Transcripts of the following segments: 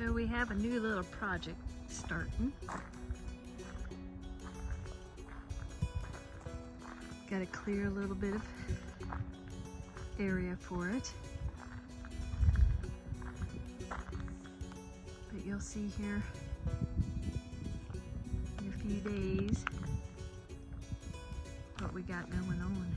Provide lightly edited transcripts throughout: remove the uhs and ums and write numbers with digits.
So we have a new little project starting. Got to clear a little bit of area for it. But you'll see here in a few days what we got going on.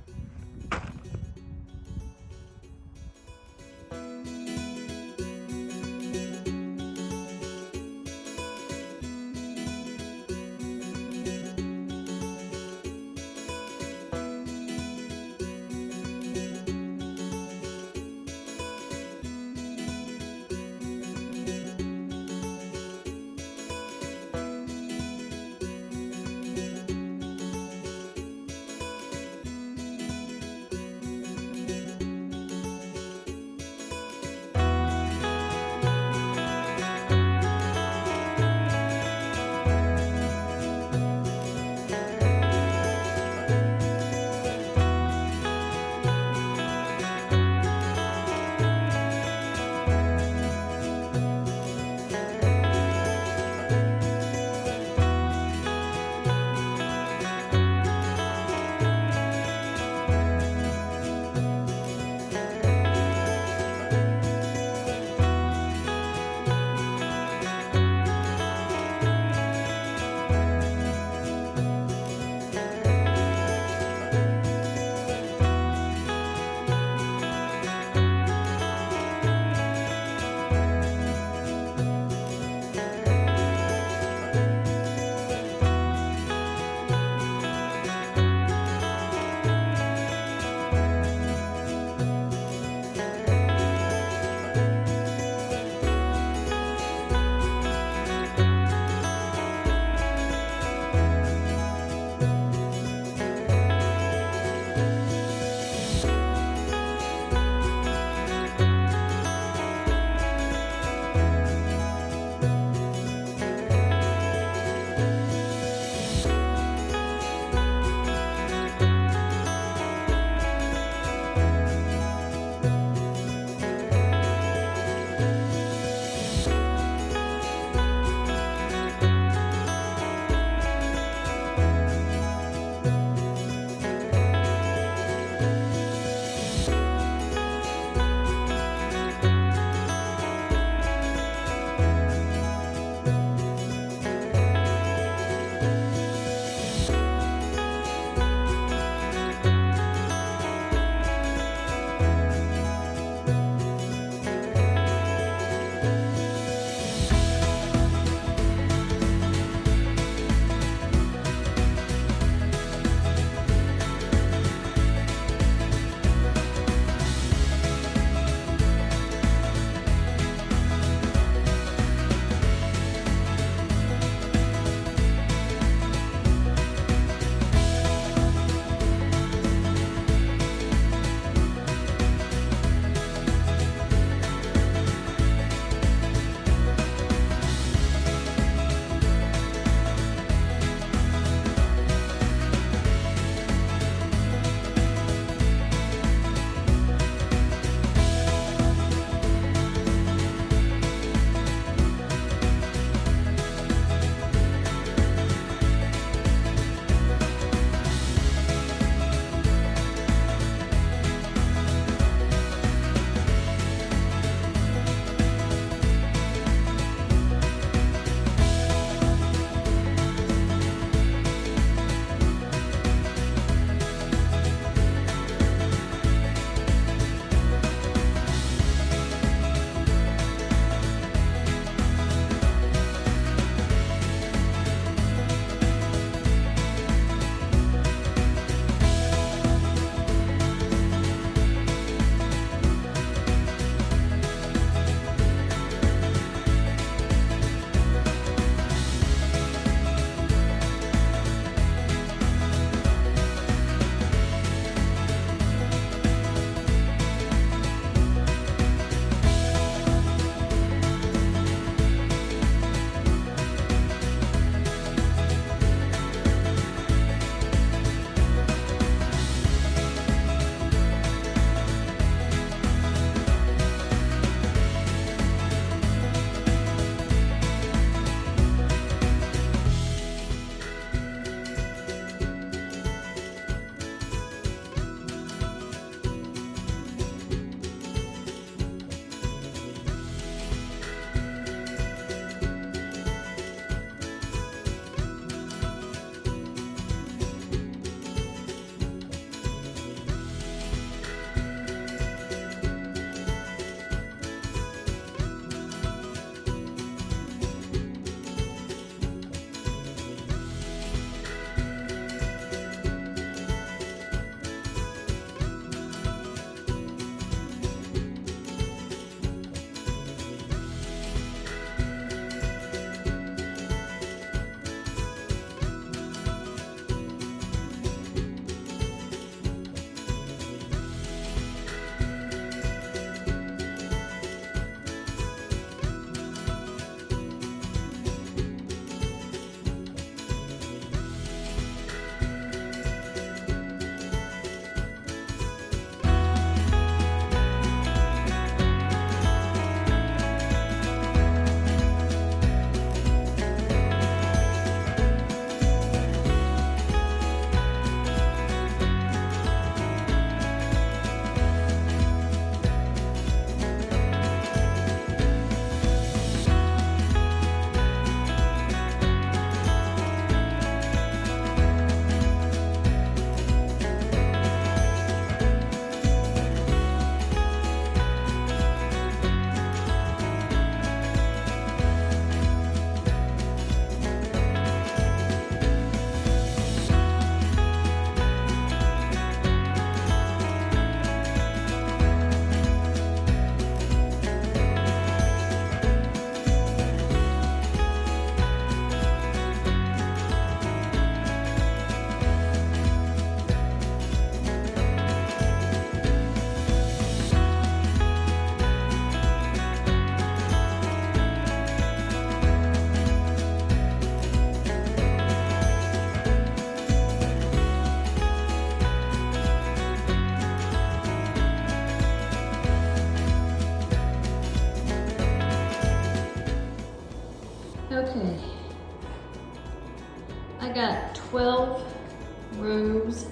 rows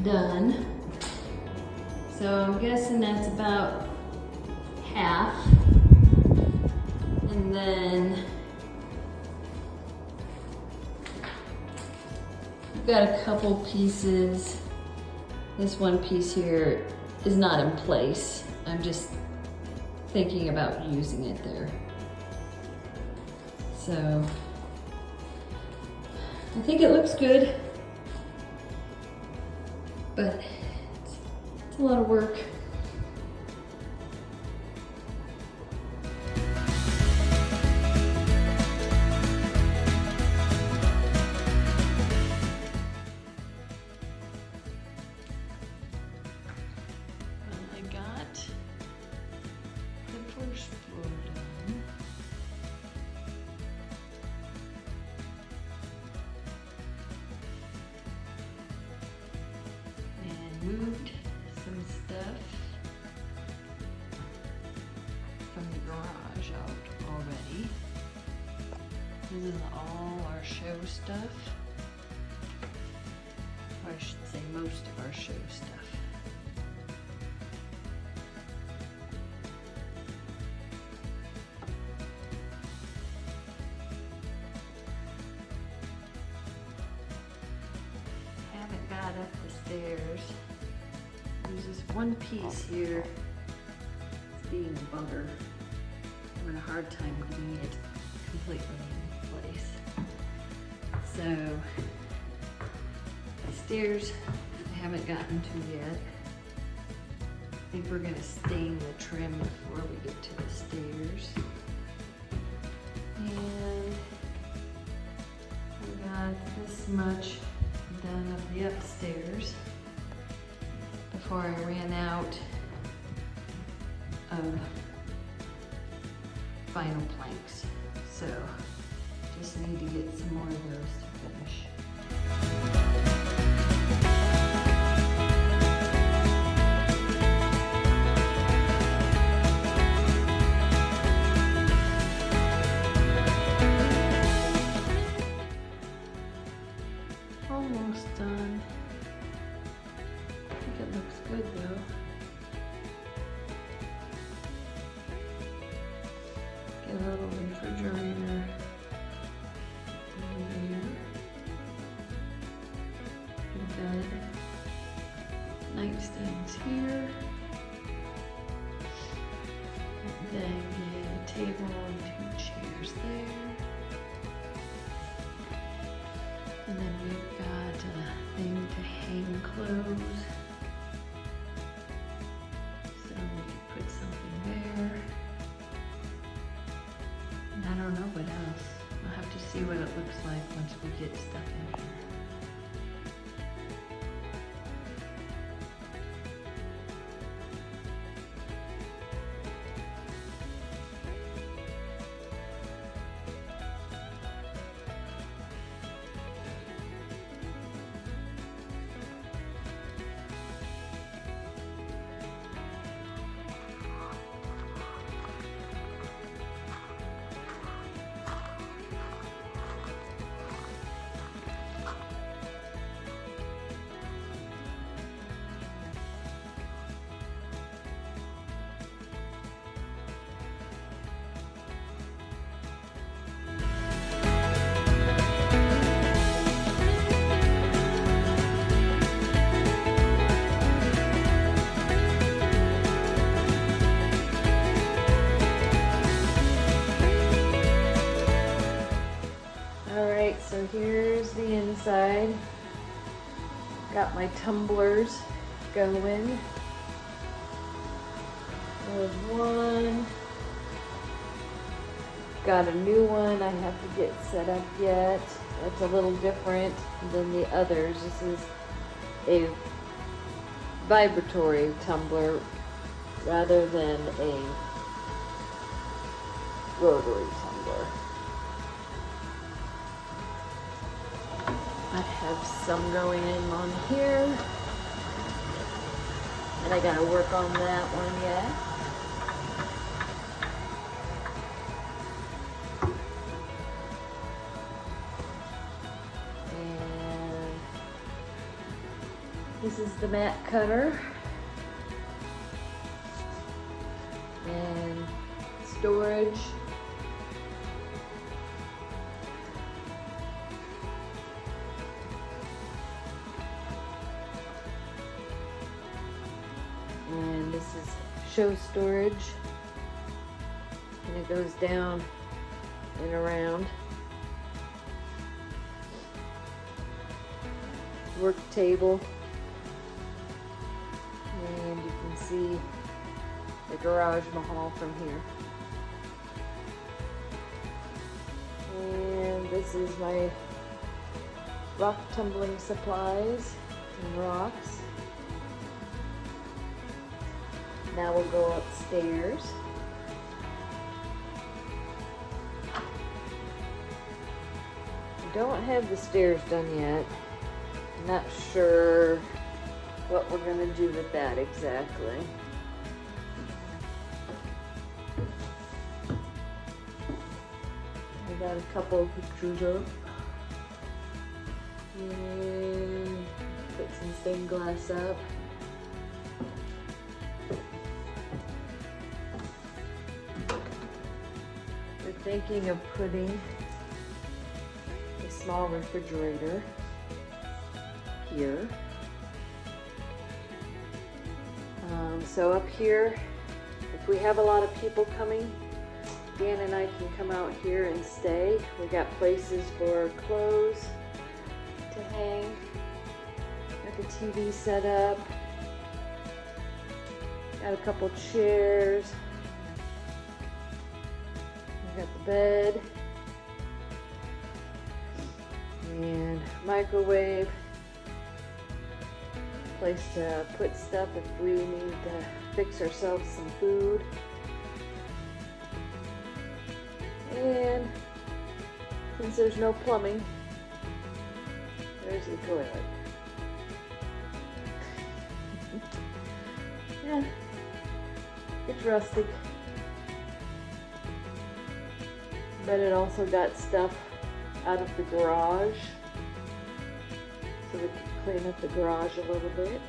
done. So I'm guessing that's about half. And then we've got a couple pieces. This one piece here is not in place. I'm just thinking about using it there. So I think it looks good, but it's a lot of work. I got the first floor done. Moved some stuff from the garage out already. This is all our show stuff. Or I should say most of our show stuff. Haven't got up the stairs. There's this one piece here. It's being a bugger. I'm having a hard time getting it completely in place. So, the stairs I haven't gotten to yet. I think we're gonna stain the trim before we get to the stairs. And we got this much done of the upstairs before I ran out of vinyl planks. So just need to get some more of those to finish. Almost done. I think it looks good though. Get a little refrigerator over here. Good bed. Nightstands here. And then get a table and 2 chairs there. And then we've got a thing to hang clothes. So we can put something there. And I don't know what else. I'll have to see what it looks like once we get stuff in here. So here's the inside. Got my tumblers going. There's one. Got a new one I have to get set up yet. That's a little different than the others. This is a vibratory tumbler rather than a rotary tumbler. I have some going in on here, and I gotta work on that one yet. And This is the mat cutter and storage. And this is show storage, and it goes down and around. Work table, and you can see the garage mahal from here. And this is my rock tumbling supplies and rocks. Now we'll go upstairs. I don't have the stairs done yet. I'm not sure what we're gonna do with that exactly. I got a couple of pictures up. And put some stained glass up. We're thinking of putting a small refrigerator here. So up here, if we have a lot of people coming, Dan and I can come out here and stay. We got places for clothes to hang. Got the TV set up. Got a couple chairs. We got the bed. And microwave. Place to put stuff if we need to fix ourselves some food. And since there's no plumbing, there's the toilet. Yeah, it's rustic, but it also got stuff out of the garage, so we can clean up the garage a little bit.